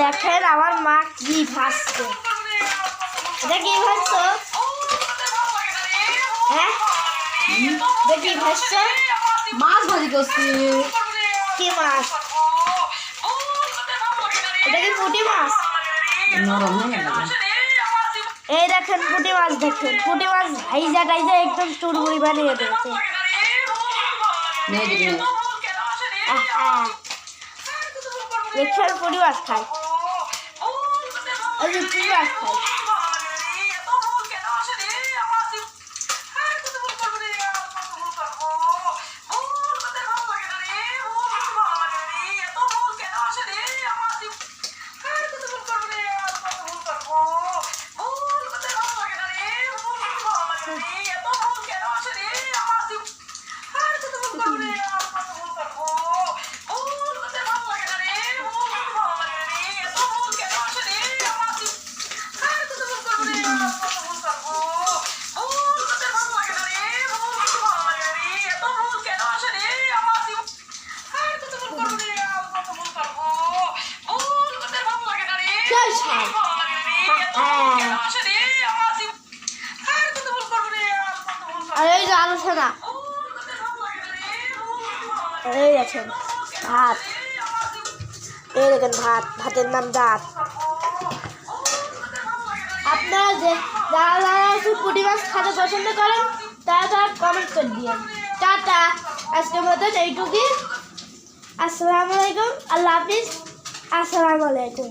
দেখেন আমার মা কি ভাজছে। এটা কি ভাজছো? হ্যাঁ দেখি ভাজছে মাছ ভাজি করছি। কি মাছ? এটা কি পুঁটি মাছ? নরম হয়ে গেল। এই দেখেন পুঁটি মাছ, দেখেন পুঁটি মাছ ভাইজা টাইজা একদম চুরমুড়ি বানিয়ে দিয়েছে। দেখেন পুঁটি মাছ খায়, ওই যে পুঁটি মাছ খায়। আর এই যে আলোচনা, এই দেখেন ভাত, এই দেখেন ভাত, ভাতের নাম ডাক। আপনারা যে যারা একটু পুঁটি মাছ খেতে পছন্দ করেন তারা কমেন্ট করে দিন। টাটা, আজকের মতন এইটুকুই। আসসালামু আলাইকুম, আল্লাহ হাফিজ। আসসালামু আলাইকুম।